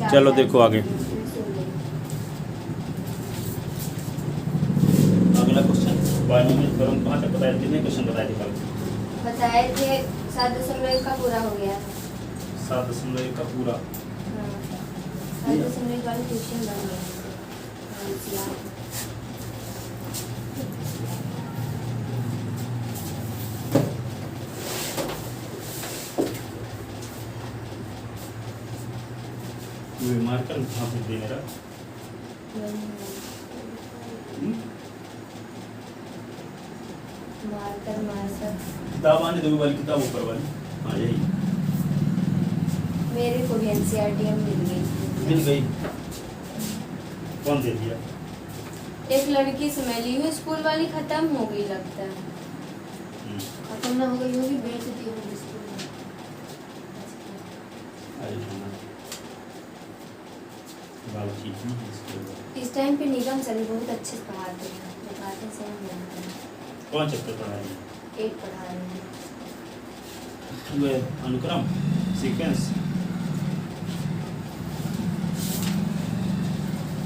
चलो देखो आगे। अगला क्वेश्चन बायोनॉमियल थ्योरम कहाँ तक बताए? कितने क्वेश्चन बताए थे कल? बताए थे 7.1 का पूरा हो गया। 7.1 का पूरा। 7.1 वाले क्वेश्चन बन गए। मार्कर कहाँ पे दे मेरा? मार्कर किताब आने दो वाली, किताब ऊपर वाली। हाँ यही मेरे को भी एनसीईआरटी मिल गई। कौन दे दिया? एक लड़की से मैं ली हूँ, स्कूल वाली खत्म हो गई लगता है। खत्म ना हो गई होगी, बेच दी होगी स्कूल में। इस टाइम पे निगम सर बहुत अच्छे से पढ़ाते हैं, बताते हैं समझ में आता है। कौन चैप्टर पढ़ा रही है? 8 पढ़ा रहे हैं। अनुक्रम सीक्वेंस।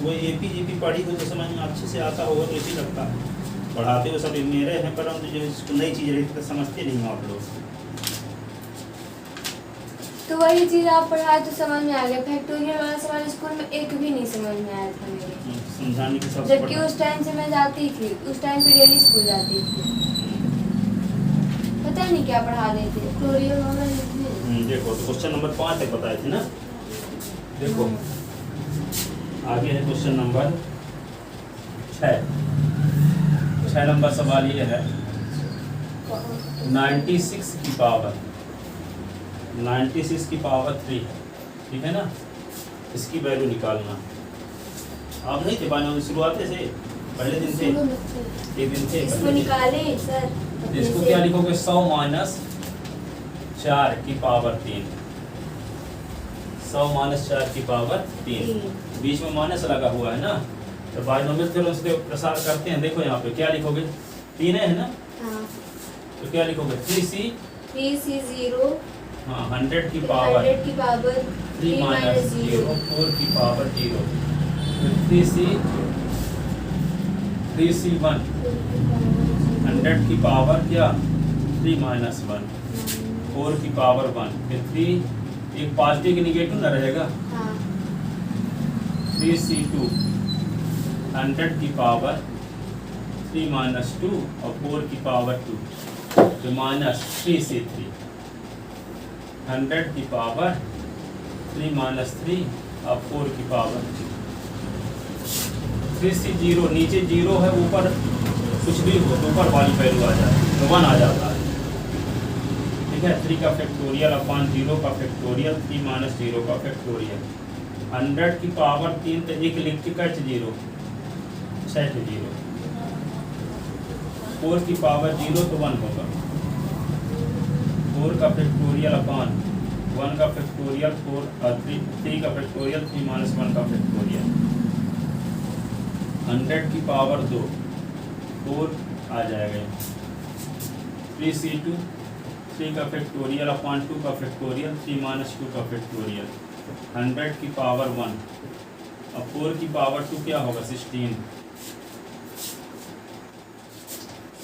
वो एपी जीपी पढ़ी हो तो समझ में अच्छे से आता होगा, तो इसी लगता है पढ़ाते हो सब मेरे हैं, परंतु जो नई चीज़ रहती है समझते नहीं हो आप लोग। तो वही चीज़ आप पढ़ाए तो समझ में आ गया। फैक्टोरियल वाला सवाल स्कूल में एक भी नहीं समझ में आया था मेरे, समझाने के सब। जबकि उस टाइम से मैं जाती थी, उस टाइम पे डेली स्कूल जाती थी। पता नहीं क्या पढ़ा रहे थे फैक्टोरियल वाला। देखो तो क्वेश्चन नंबर 5 तक बताए थे ना। देखो आगे है क्वेश्चन नंबर 6 नंबर सवाल ये है 96 की पावर 96 की पावर 3 है, ठीक है ना। इसकी वैल्यू निकालना। आप नहीं थे बायोनॉमियल शुरुआत से पहले दिन से, एक दिन से इसको निकाले सर। इसको क्या लिखोगे? 100 माइनस 4 की पावर 3। 100 माइनस 4 की पावर 3, बीच में माइनस लगा हुआ है ना। तो बायोनॉमियल थ्योरम से प्रसार करते हैं। देखो यहाँ पे क्या लिखोगे? 3 है ना। हाँ। तो क्या लिखोगे? 3c 0 हाँ 100 की पावर 3 माइनस 0 4 की पावर 0। 3c 1 100 की पावर क्या? 3 माइनस 1 4 की पावर 1। फिर 3 एक पॉजिटिव की निगेटिव ना रहेगा। 3c2 100 की पावर 3 माइनस 2 और 4 की पावर 2 तो माइनस 3c3 100 की पावर 3 माइनस 3 और 4 की पावर 3c0 नीचे 0 है, ऊपर कुछ भी हो तो ऊपर वाली वैल्यू आ जाती है तो 1 आ जाता है, ठीक है। 3 का फैक्टोरियल अपॉन 0 का फैक्टोरियल 3 माइनस 0 का फैक्टोरियल। 100 की पावर 3 तो एक लिख के कट 0 6 0। 4 की पावर 0 तो 1 होगा। 4 का फैक्टोरियल अपॉन 1 का फैक्टोरियल 4 और 3 का फैक्टोरियल 3 माइनस 1 का फैक्टोरियल। 100 की पावर 2 4 आ जाएगा। 3c2 3 का फैक्टोरियल अपॉन 2 का फैक्टोरियल 3 माइनस 2 का फैक्टोरियल। 100 की पावर 1 और 4 की पावर 2 क्या होगा? 16।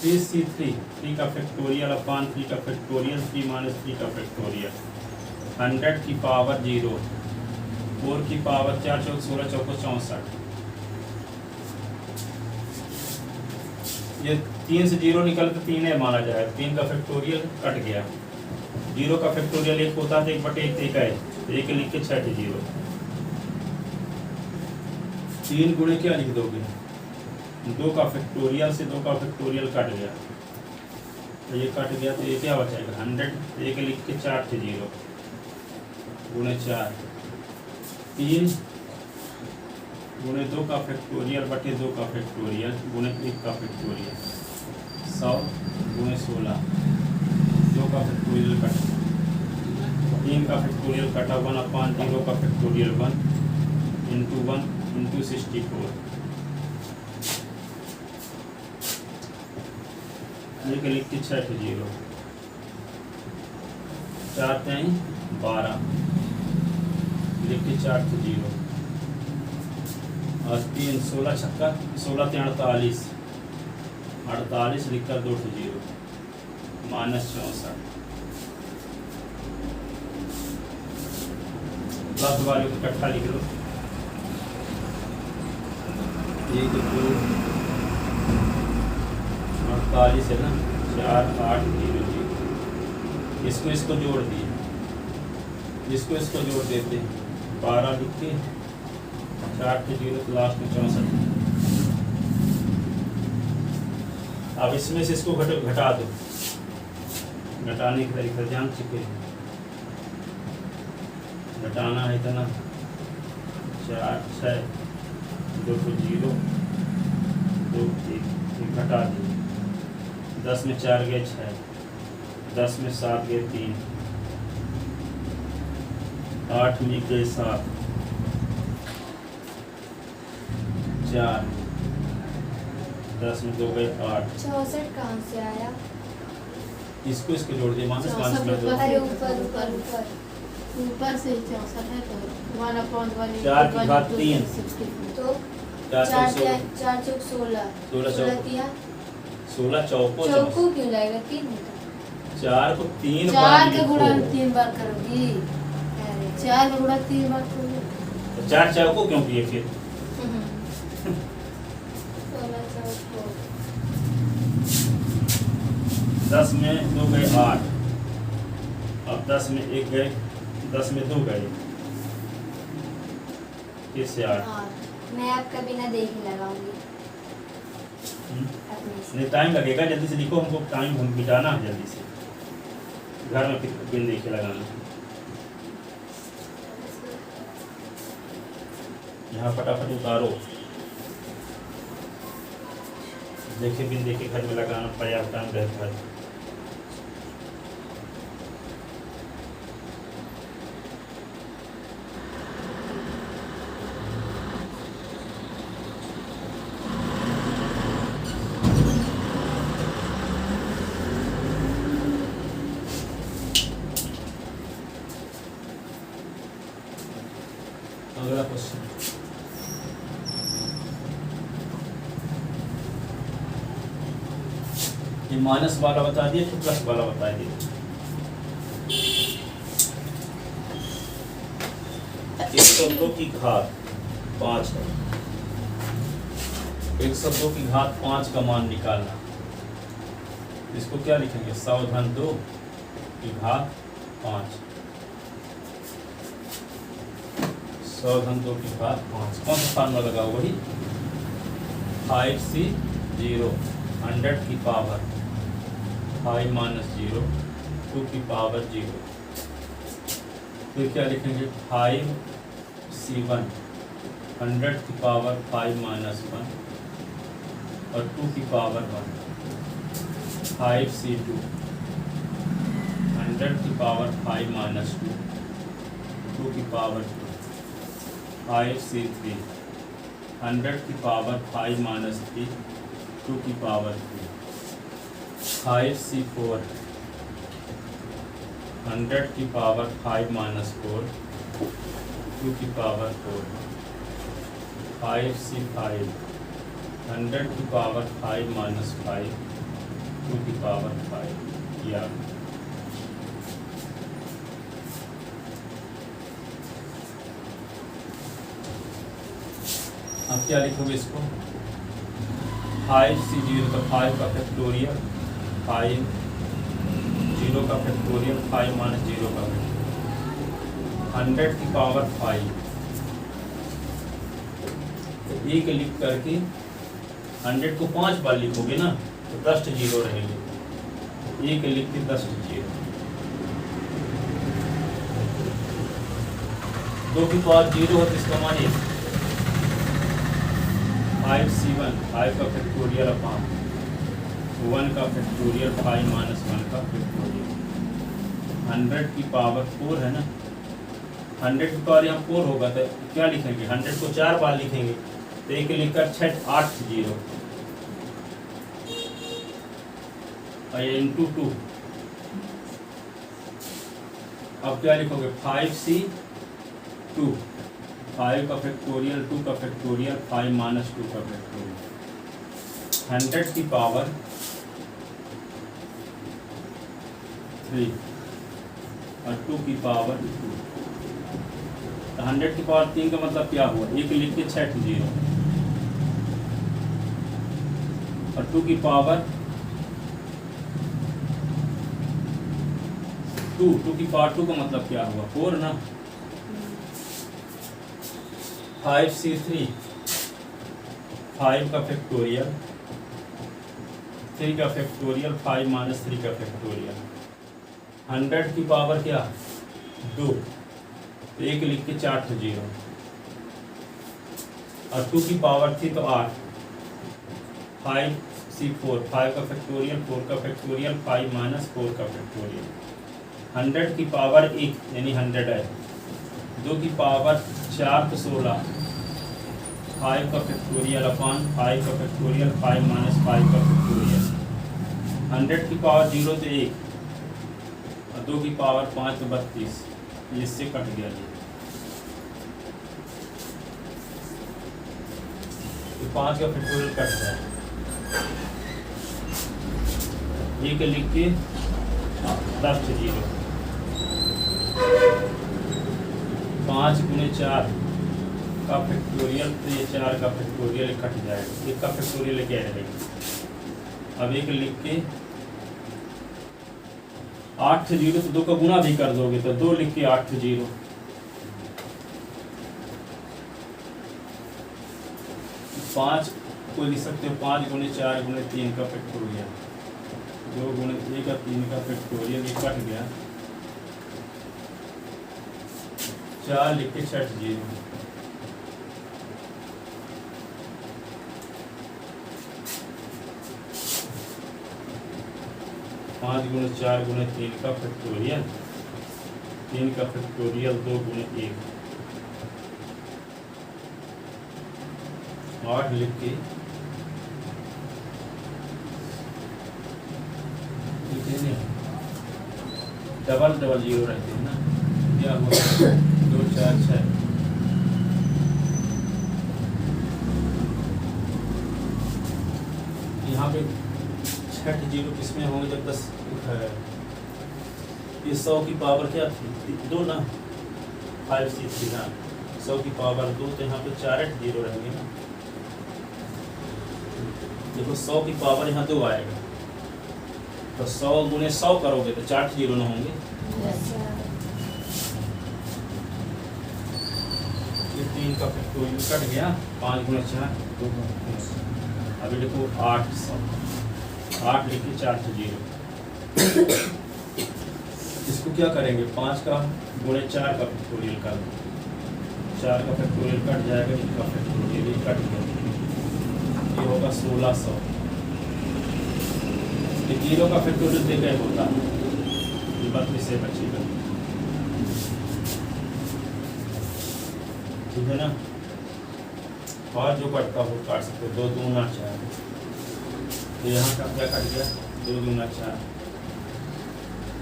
3c3 3 का फैक्टोरियल अपॉन 3 का फैक्टोरियल 3 माइनस 3 का फैक्टोरियल। 100 की पावर 0 4 की पावर 4 चौक 16 चौको 64। ये 3 से 0 निकल तो 3 है माना जाए। 3 का फैक्टोरियल कट गया। 0 का फैक्टोरियल 1 होता है, 1/1 है तो 1 लिख के 6 0। 3 गुणे क्या लिख दोगे? 2 का फैक्टोरियल से 2 का फैक्टोरियल कट गया तो ये कट गया तो ये क्या बचेगा? 100 1 लिख के 4 0 गुणे 4। 3 गुणे 2 का फैक्टोरियल बटे 2 का फैक्टोरियल गुणे 1 का फैक्टोरियल 100 गुणे 16। 2 का फैक्टोरियल कट 3 का फैक्टोरियल कटा 1 अपॉन 0 का फैक्टोरियल 1 इंटू 1 इंटू 64। एक लिख के 6 0 4 3 12 लिख के 4 थे 0 और 3 16 छक्का 16 थे 48 48 लिख कर 2 थे 0 -64 प्लस वाले को इकट्ठा लिख लो 1 2 48 है ना 4 8 0 0 इसको जोड़ दिए इसको जोड़ देते 12 लिख के 4 के 0 तो लास्ट में 64 अब इसमें से इसको घटा दो घटाने की तरीका जान चुके हैं घटाना है इतना 4 6 2 0 2 1 घटा दिए 10 में 4 गए 6 10 में 7 गए 3 8 में गए 7 4 10 में 2 गए 8 64 कहाँ से आया? इसको जोड़ दिए माइनस में अरे ऊपर ऊपर ऊपर ऊपर से 64 है तो 1/1 4 की घात 3 तो 4 4 चौक 16 16 किया 16 चौको चौको क्यों लगेगा 3 होता 4 को 3 4 बार के गुणा लिखो 3 बार करोगी है 4 के गुणा 3 बार करोगी तो 4 चौको क्यों किए फिर 16 चौको 10 में 2 गए 8 अब 10 में 1 गए 10 में 2 गए फिर से 8 हाँ मैं आपका बिना देख ही लगाऊंगी अपने से नहीं टाइम लगेगा जल्दी से लिखो हमको टाइम हम बिताना है जल्दी से घर में फिर बिन देख के लगाना यहाँ फटाफट उतारो देखे बिन देखे घर में लगाना पर्याप्त टाइम रहता है अगला क्वेश्चन ये माइनस वाला बता दिए तो प्लस वाला बता दिए 102 की घात 5 है 102 की घात 5 का मान निकालना इसको क्या लिखेंगे 102 की घात 5 102 की घात 5 कौन सा फार्मूला लगा वही 5c 0 100 की पावर 5 - 0 2 की पावर 0 फिर क्या लिखेंगे 5c1 100 की पावर 5 - 1 और 2 की पावर 1 5c2 100 की पावर 5 - 2 2 की पावर 2 5c3 100 की पावर 5 - 3 2 की पावर 3 5c4 100 की पावर 5 - 4 2 की पावर 4 5c5 100 की पावर 5 - 5 2 की पावर 5 या अब क्या लिखोगे इसको 5c0 का 5 का फैक्टोरियल 5 0 का फैक्टोरियल 5 - 0 का फैक्टोरियल 100 की पावर 5 तो एक लिख करके 100 को 5 बार लिखोगे ना तो 10 0 रहेंगे एक लिख के 10 0 2 की पावर 0 हो तो इसका मान 1 5c1 5 का फैक्टोरियल अपॉन 1 का फैक्टोरियल 5 - 1 का फैक्टोरियल 100 की पावर 4 है ना 100 की पावर यहाँ 4 होगा तो क्या लिखेंगे 100 को 4 बार लिखेंगे तो एक लिखकर 6 8 0 और ये इंटू 2 अब क्या लिखोगे 5c 2, 5 का फैक्टोरियल 2 का फैक्टोरियल 5 माइनस 2 का फैक्टोरियल 100 की पावर 3 और 2 की पावर 2। तो 100 की पावर 3 का मतलब क्या हुआ, एक लिख के 6 0 और 2 की पावर 2 की पावर 2 का मतलब क्या हुआ 4 ना। 5C3 5 का फैक्टोरियल 3 का फैक्टोरियल 5 माइनस 3 का फैक्टोरियल 100 की पावर क्या 2, तो एक लिख के 4 0 और 2 की पावर थी तो 8 5C4 5 का फैक्टोरियल 4 का फैक्टोरियल 5 माइनस 4 का फैक्टोरियल 100 की पावर 1 यानी 100 है। 2 की पावर 4 तो 16 5 का फैक्टोरियल अपॉन 5 का फैक्टोरियल 5 माइनस 5 का फैक्टोरियल 100 की पावर 0 तो 1 और 2 की पावर 5 तो 32, इससे कट गया ये। तो 5 का फैक्टोरियल कट जाए, एक लिख के 10 0 5 गुने 4 का फैक्टोरियल तो ये 4 का फैक्टोरियल कट जाएगा, एक का फैक्टोरियल क्या रहेगा। अब एक लिख के 8 0 तो 2 का गुना भी कर दोगे तो 2 लिख के 8 0 5 को लिख सकते हो 5 गुने 4 गुने 3 का फैक्टोरियल 2 गुने 1 का 3 का फैक्टोरियल ये कट गया 4 लिख के 6 0 5 गुने 4 गुने 3 का फैक्टोरियल 3 का फैक्टोरियल 2 गुने 1 8 लिख के डबल डबल 0 रहते हैं ना, क्या हुआ 2 4 6 यहाँ पे 6 0 किसमें होंगे जब 10 है। ये 100 की पावर क्या थी 2 ना 5C3 ना 100 की पावर 2 तो यहाँ पे 4 0 रहेंगे ना। देखो 100 की पावर यहाँ 2 आएगा तो 100 गुने 100 करोगे तो 4 0 ना होंगे। ये 3 का फैक्टोरियल कट गया 5 गुने 4 2 अभी देखो 8 लिख के 4 0 इसको क्या करेंगे 5 का गुणे 4 का फैक्टोरियल कर दो 4 का फैक्टोरियल कट जाएगा, इनका फैक्टोरियल ये कट गया, ये होगा 1600। 0 का फैक्टोरियल देखा होता है 32 से बचेगा, ठीक है ना। और जो कटता हो काट सकते हो 2 दूना 4, तो यहाँ का क्या कट गया 2 दूना 4,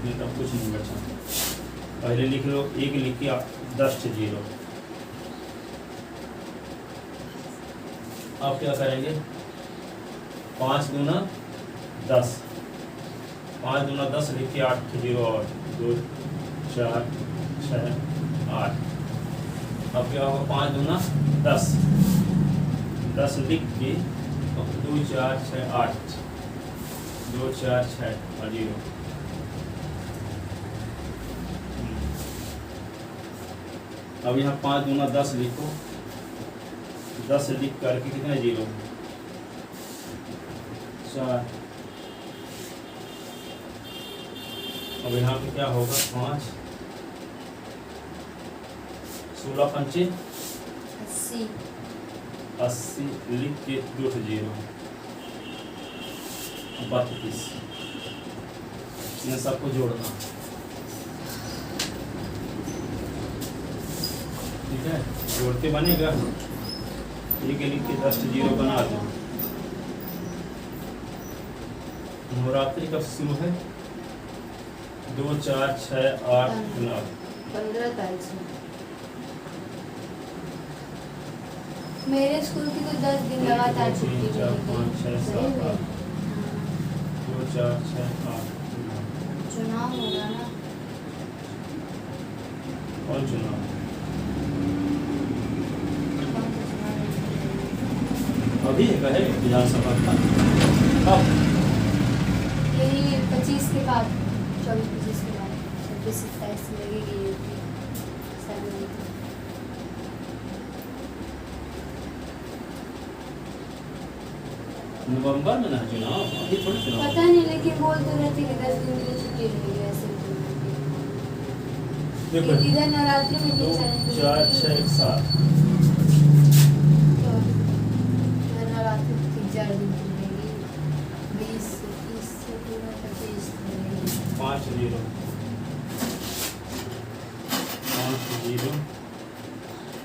नहीं तब कुछ नहीं बचा। पहले लिख लो 1 लिख के 10 0। अब क्या करेंगे 5 दूना 10 5 दूना 10 लिख के 8 0 और 2 4 6 8। अब क्या होगा 5 दूना 10 लिख के 2 4 6 8 2 4 6 और 0। अब यहाँ 5 दूना 10 लिखो, 10 लिख करके कितने 0 4। अब यहाँ पे क्या होगा 5 16 पंचे 80 लिख के 2 0 32। इन सबको जोड़ना, ठीक है, जोड़ के बनेगा। एक लिख के 10 0 बना दो। नवरात्रि कब शुरू है 2 4 6 8 9 15 तारीख से मेरे स्कूल की तो 10 दिन लगातार छुट्टी 1 2 3 4 5 6 7 मिली 8 2 4 6 8 चुनाव होगा ना। कौन चुनाव? कौन सा चुनाव है? अभी है विधानसभा का कब? यही 25 के बाद, 24-25 के बाद 26-27 लगेगी यूपी सर्वे। नवंबर में ना चुनाव, अभी थोड़ी चुनाव। पता नहीं, लेकिन बोल तो रहते कि 10 दिन की छुट्टी लगेगी ऐसे। देखो इधर नवरात्रि में 2 नहीं 4 6 1 7 इधर नवरात्रि में 4 दिन की लगेगी, 20 30 से पूरा 25 लगेगी। 5 0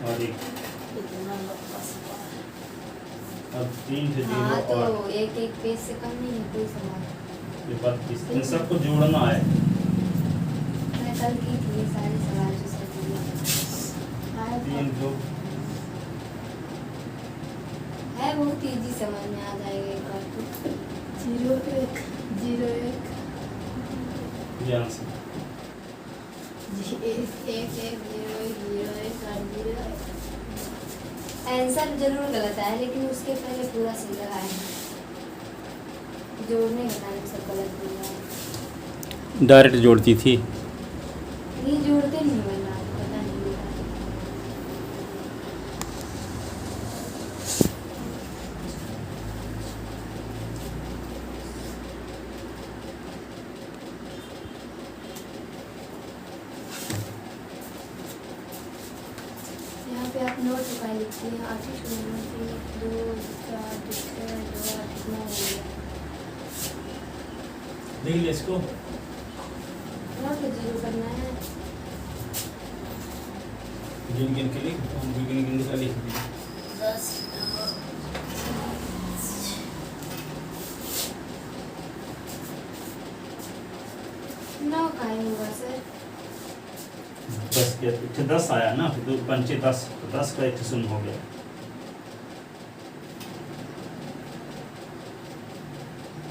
और 1 इतना लंबा सवाल। अब 3 से 0 हाँ तो और एक पेज से कम नहीं है कोई सवाल। ये 32। इन सबको जोड़ना है। मैं कल की थी ये सारे सवाल जो सर दिए। 3 2 है बहुत इजी, समझ में आ जाएगा एक बार तो। 0 1 0 1 ये आंसर। 1 1 0 1 0 1 0 आंसर जरूर गलत है, लेकिन उसके पहले पूरा सही लगाए हैं। जोड़ने का टाइम सब गलत हो रहा है। डायरेक्ट जोड़ती थी। नहीं जोड़ते नहीं, वरना पता नहीं होता। यहाँ पे आप नोट उपाय लिखते हैं, 8 शून्य 2 4 6 2 8 9 हो गया। देख ले इसको। नोट को 0 करना है। गिन गिन के लिख, तो हम गिन गिन के लिख दिए। 10 9 का ही होगा सर। 10 के 10 आया ना, फिर 2 पंचे 10, तो 10 का 1 शून्य हो गया।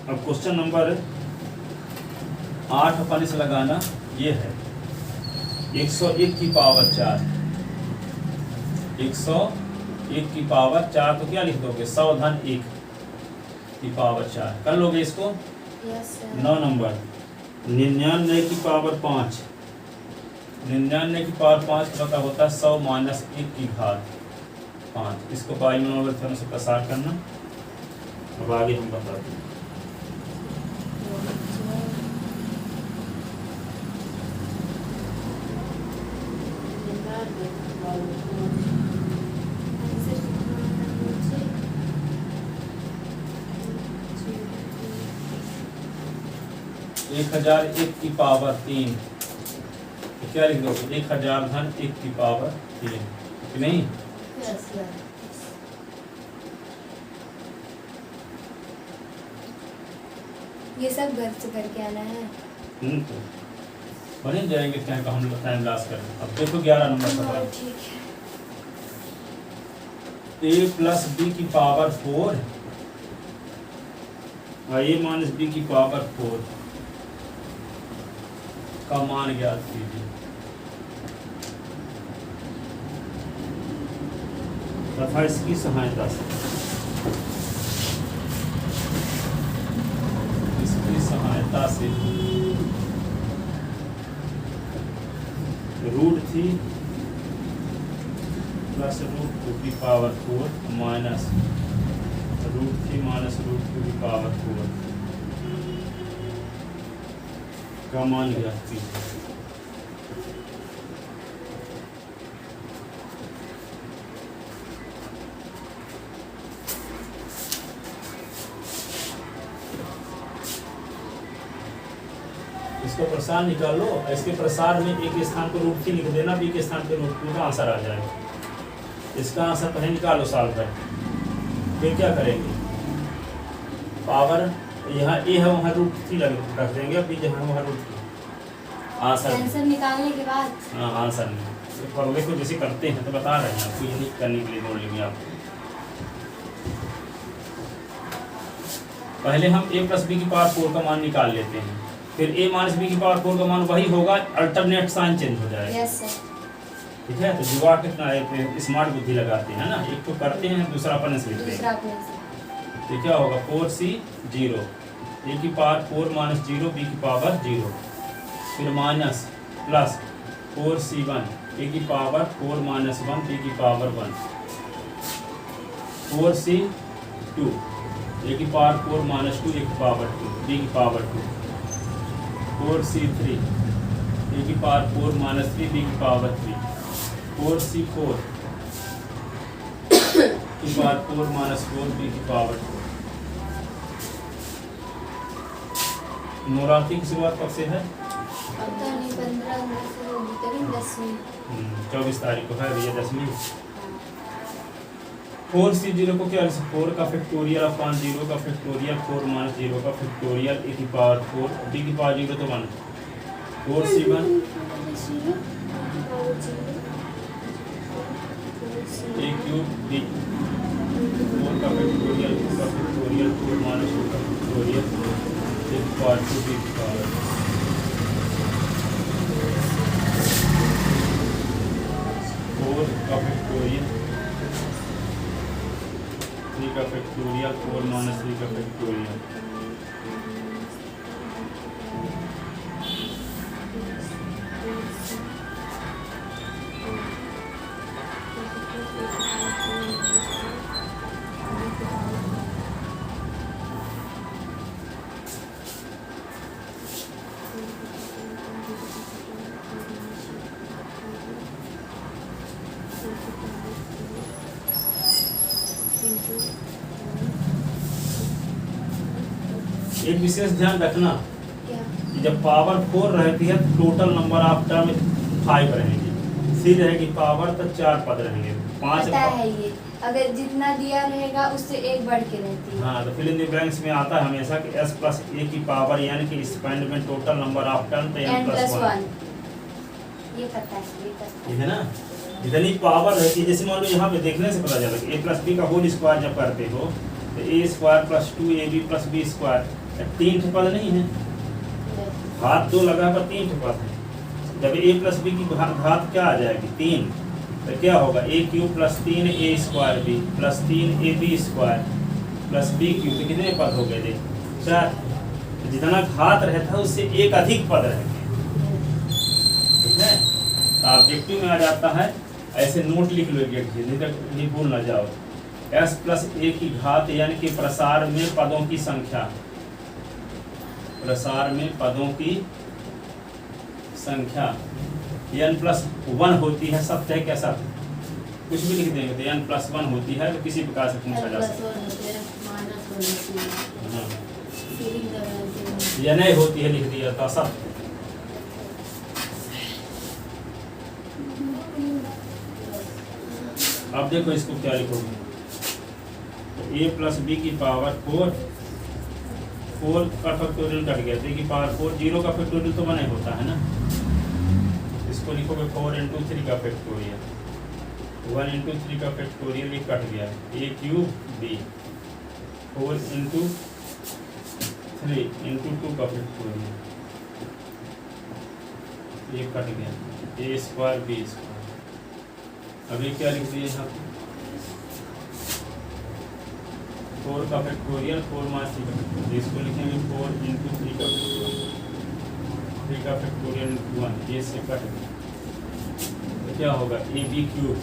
अब क्वेश्चन नंबर 8 अपन से लगाना, ये है 101 की पावर 4। 101 की पावर 4 तो क्या लिख दोगे? 100 धन 1 की पावर 4 कर लोगे इसको। Yes sir. 9 नंबर 99 की पावर 5। 99 की पावर 5 पता होता है 100 माइनस 1 की घात 5। इसको बाइनोमियल थ्योरम से प्रसार करना। अब आगे हम बताते हैं। आंसर 1001 की पावर 3 तो क्या लिख दोगे? 1000 धन 1 की पावर 3 कि नहीं? Yes sir. ये सब घर से करके आना है। तो बने जाएंगे टाइम का, हम लोग टाइम लॉस करें। अब देखो 11 नंबर सवाल। ठीक है। a प्लस बी की पावर 4 और a माइनस बी की पावर 4 का मान ज्ञात कीजिए तथा इसकी सहायता से √3 प्लस √2 की पावर 4 माइनस √3 माइनस √2 की पावर 4 का मान ज्ञात कीजिए। इसको प्रसार निकाल लो। इसके प्रसार में एक स्थान पर √3 लिख देना, बी के स्थान पर √2 का आंसर आ जाएगा। इसका आंसर पहले निकालो साल भर। फिर क्या करेंगे? पावर यहाँ ए है वहाँ √3 रख देंगे, बी जहाँ वहाँ √3 आंसर निकालने के बाद हाँ आंसर नहीं। देखो जैसे करते हैं तो बता रहे हैं आपको, ये नहीं करने के लिए बोल लेंगे आपको। पहले हम a प्लस बी की पावर 4 का मान निकाल लेते हैं, फिर a माइनस बी की पावर 4 का मान वही होगा, अल्टरनेट साइन चेंज हो जाएगा। Yes sir. ठीक है, तो जुगाड़ कितना स्मार्ट बुद्धि लगाते हैं ना, एक तो करते हैं दूसरा अपन से लिखते दूसरा हैं। अपने से। तो क्या होगा 4c 0, a की पावर 4 माइनस 0 b की पावर 0, फिर माइनस प्लस 4c1 a की पावर 4 माइनस 1 b की पावर 1, 4c2 a की पावर 4 माइनस 2 a की पावर 2 b की पावर 2, 4c3 a की पावर 4 माइनस 3 b की पावर 3, 4c4 की पावर 4 माइनस 4 b की पावर 2। नवरात्रि की शुरुआत कब से है? पता नहीं 15 अगस्त से होगी करीब 10वीं। 24 तारीख को है भैया 10वीं। 4c0 को क्या 4 का फैक्टोरियल अपॉन 0 का फैक्टोरियल 4 माइनस 0 का फैक्टोरियल a की पावर 4 b की पावर 0 तो 1, 4c1 a क्यूब b 4 का फैक्टोरियल 2 का फैक्टोरियल 4 माइनस 2 का फैक्टोरियल a की पावर 2 b की पावर 4 का फैक्टोरियल 3 का फैक्टोरियल 4 माइनस 3 का फैक्टोरियल। एक विशेष ध्यान रखना क्या? कि जब पावर 4 रहती है तो टोटल नंबर ऑफ टर्म 5 रहेंगे, सी रहेगी पावर तो 4 पद रहेंगे, 5 पता है ये, अगर जितना दिया रहेगा उससे एक बढ़ के रहती है। हाँ, तो फिल इन द ब्लैंक्स में आता है हमेशा कि s प्लस a की पावर यानी कि एक्सपेंड में टोटल नंबर ऑफ टर्म तो n प्लस 1। ये पता है, ये पता ठीक है ना, जितनी पावर रहती है, जैसे मान लो यहाँ पे देखने से पता चला कि a प्लस बी का होल स्क्वायर जब करते हो तो a square plus 2ab plus B square 3 पद नहीं है, है। घात 2 लगा पर 3 पद है। जब a प्लस बी की घात क्या आ जाएगी 3, तो क्या होगा a cube plus 3 a square b plus 3 a b square plus b cube, तो कितने पद हो गए देख 4। तो जितना घात रहता है उससे एक अधिक पद रहेंगे। ठीक है, तो ऑब्जेक्टिव में आ जाता है, ऐसे नोट लिख लो नहीं भूल ना जाओ, s प्लस a की घात यानी कि प्रसार में पदों की संख्या, प्रसार में पदों की संख्या n प्लस 1 होती है, सत्य है क्या सत्य? कुछ भी लिख देंगे तो n प्लस 1 होती है, तो किसी प्रकार से पूछा जा सकता है, या नहीं होती है लिख दिया तो सत्य। अब देखो इसको क्या लिखोगे, तो a प्लस बी की पावर 4 का फैक्टोरियल कट गया, तो a की पावर 4, 0 का फैक्टोरियल तो बना ही होता है ना, इसको लिखोगे 4 इंटू 3 का फैक्टोरियल, 1 इंटू 3 का फैक्टोरियल ये कट गया, a cube b 4 into 3 into 2 का फैक्टोरियल ये कट गया, a स्क्वायर b स्क्वायर। अब ये क्या लिख दिए यहाँ 4 का फैक्टोरियल 4 माइनस 3 का फैक्टोरियल, इसको लिखेंगे 4 इंटू 3 का फैक्टोरियल, 3 का फैक्टोरियल इंटू 1, ये से कट गया, तो क्या होगा ए बी क्यूब,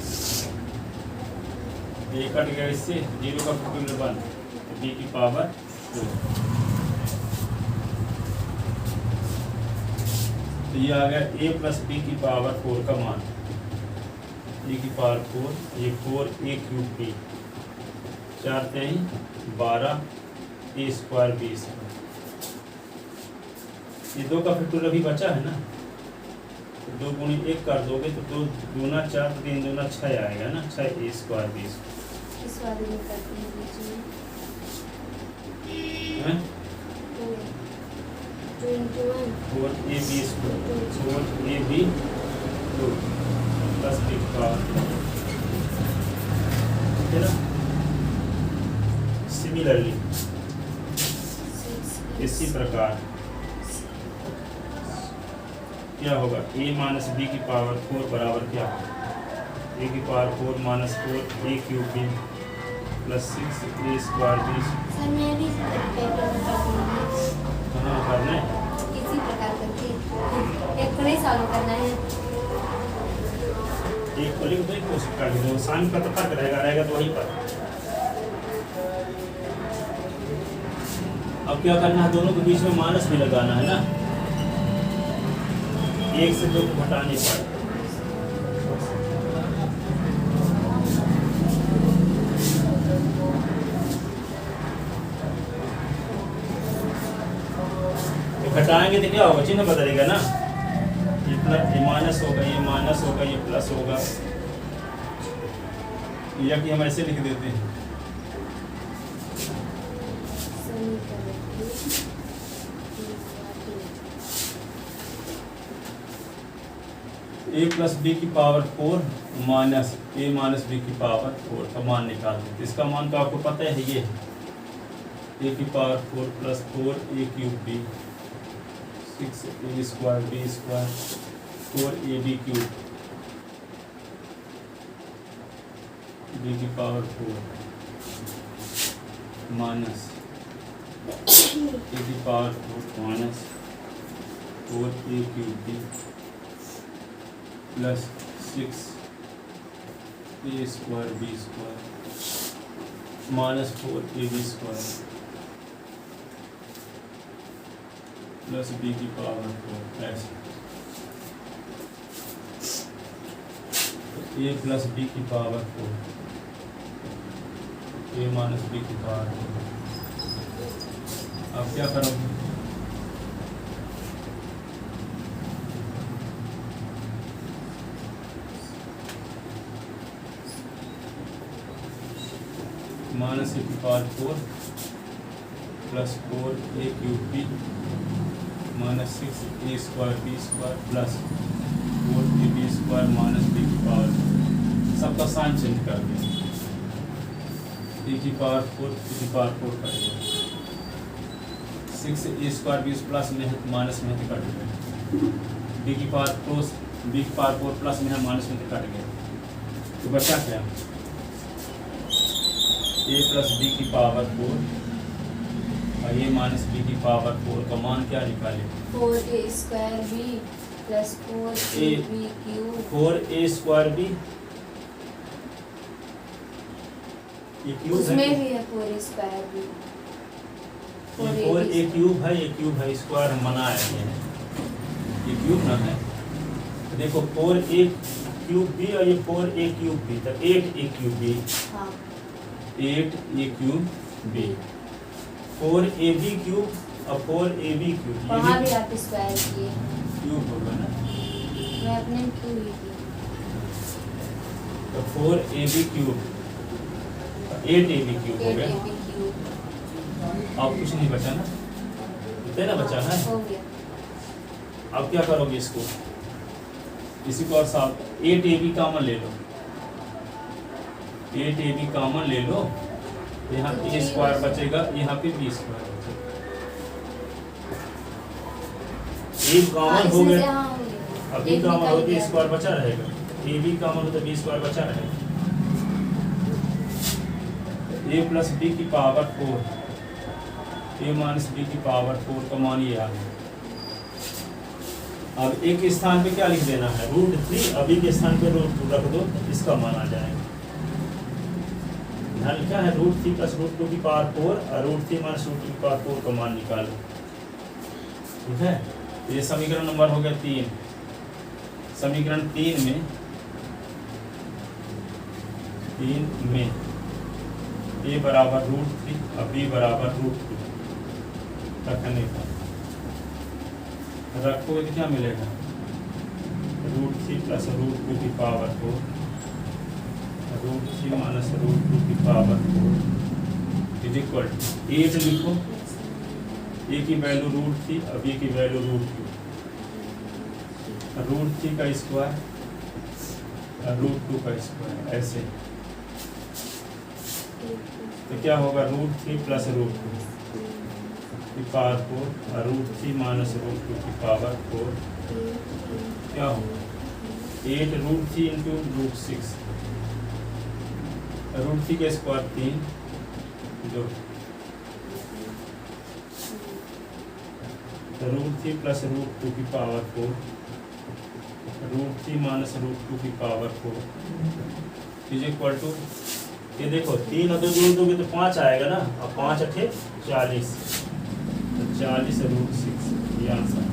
ये कट गया इससे, 0 का फैक्टोरियल 1 तो b की पावर 2, तो ये आ गया a प्लस b की पावर 4 का मान, a की पावर 4, ये 4 a cube b 4 3 12 a square b square, ये 2 का फैक्टोरियल अभी बचा है ना, तो 2 गुणी 1 कर दोगे तो 2 दूना 4 3 दूना 6 आएगा ना, 6 a स्क्वायर b स्क्वायर। इस वाले में करते हैं बीच में। हैं 2 into 1 4 a b square 4 a b 2 plus b का, ठीक है ना। सिमिलरली इसी प्रकार क्या होगा a माइनस बी की पावर 4 बराबर क्या a की power 4 minus 4 a cube b plus 6 a square b। Sir मैं भी इसी तरीके से कहाँ करना है? इसी प्रकार करके एक थोड़े सालों करना है। एक को लिख दो, एक को काट दो, साइन का तो फर्क रहेगा तो वहीं पर। अब क्या करना है, दोनों के बीच में माइनस भी लगाना है ना, एक से दो को घटाने पर। घटाएंगे तो क्या होगा, चिन्ह बदलेगा ना, ये माइनस होगा, ये माइनस होगा, ये प्लस होगा, या कि हम ऐसे लिख देते हैं a प्लस बी की power 4 minus a minus B की पावर 4 का मान निकालते हैं। इसका मान तो आपको पता है, ये a की power 4 plus 4 a cube b 6 a square b square 4 a b cube b की पावर 4 माइनस a की power 4 minus 4 a cube b plus 6 a square b square minus 4 a b square plus b की power 4 ऐसे a plus b की power 4 a minus b की power 4। अब क्या करोगे, minus a की power 4 plus 4 a cube b minus 6 a square b square plus 4 a b square minus b की power, सबका साइन चेंज कर दें, a की पावर 4 b की पावर 4 करेंगे, 6 a स्क्वायर b प्लस में माइनस में कट गए, b की पावर 4 b की पावर 4 प्लस में माइनस में कट गए, तो बचा क्या, a प्लस बी की पावर 4 और a माइनस बी की पावर 4 का मान क्या निकाले, 4a square b plus 4ab cube 4a square b, ये क्यूब उसमें है, भी है 4a स्क्वायर b, ये 4a क्यूब है, ये क्यूब है, स्क्वायर हम बनाए हैं, ये क्यूब ना है, तो देखो 4a क्यूब b और ये 4a क्यूब b, तो 8a क्यूब b, हाँ 8a cube b, 4ab cube और 4ab क्यूब, वहाँ भी आप स्क्वायर किए, क्यूब होगा ना, मैं अपने में क्यों ही की, तो 4ab क्यूब 8ab क्यूब हो गया, 8ab क्यूब अब कुछ नहीं बचा ना, इतना बचा है। हो गया। अब क्या करोगे, इसको इसी को और साफ 8ab कॉमन ले लो, 8ab कॉमन ले लो, यहाँ तो a स्क्वायर बचेगा, यहाँ पे b स्क्वायर बचेगा, एक कॉमन हो गया, अब b कॉमन हो तो स्क्वायर बचा रहेगा, ab कॉमन हो तो b स्क्वायर बचा रहेगा, a प्लस b की पावर 4 a माइनस b की पावर 4 का मान ये आ गया। अब एक स्थान पे क्या लिख देना है, √3, अभी के स्थान पे √2 रख दो, इसका मान आ जाएगा। यहाँ लिखा है √3 प्लस √2 की पावर 4 और √3 माइनस √2 की पावर 4 का मान निकालो, ठीक है। ये समीकरण नंबर हो गया 3। समीकरण 3 में a बराबर √3 और b बराबर √2 रखने का, रखोगे तो क्या मिलेगा, √3 प्लस √2 की पावर 4 √3 माइनस √2 की पावर 4 इज इक्वल टू 8 लिखो, a की वैल्यू √3 और b की वैल्यू √2, √3 का स्क्वायर और √2 का स्क्वायर, ऐसे तो क्या होगा, √3 प्लस √2 की पावर 4 और रूट 3 माइनस रूट 2 की पावर 4 क्या हो 8 रूट 3 इंटू रूट 6 रूट 3 का स्क्वायर 3 जो रूट 3 प्लस रूट 2 की पावर 4 रूट 3 माइनस रूट 2 की पावर 4 इज इक्वल टू ये देखो 3 और 2 जोड़ दोगे तो 5 आएगा ना और 5 अठे 40 तो 40 रूट 6 ये आंसर है।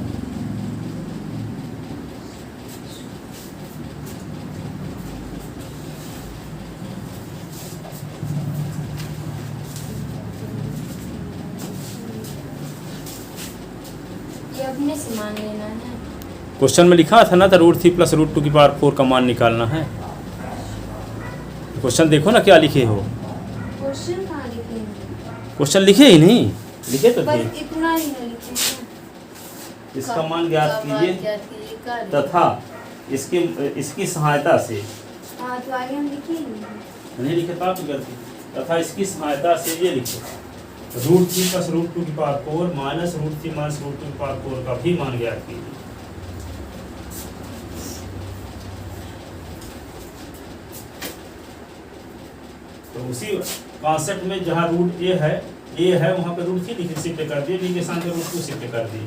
ये अपने से मान लेना है। क्वेश्चन में लिखा था ना तो रूट 3 प्लस रूट 2 की पावर 4 का मान निकालना है। क्वेश्चन देखो ना क्या लिखे हो। क्वेश्चन कहाँ लिखे हैं? क्वेश्चन लिखे ही नहीं लिखे तो थे बस इतना ही ना लिखे हैं। इसका मान ज्ञात कीजिए तथा इसकी सहायता से हाँ तो आगे हम लिखे ही नहीं। नहीं लिखे तो आप गलती तथा इसकी सहायता से ये लिखो रूट 3 प्लस रूट 2 की power 4 minus root 3 minus root 2 की पावर 4 का भी मान ज्ञात कीजिए। तो उसी कॉन्सेप्ट में जहाँ रूट ए है वहाँ पे रूट 3 लिखे शिफ्ट कर दिए, बी के साथ रूट 2 शिफ्ट कर दिए।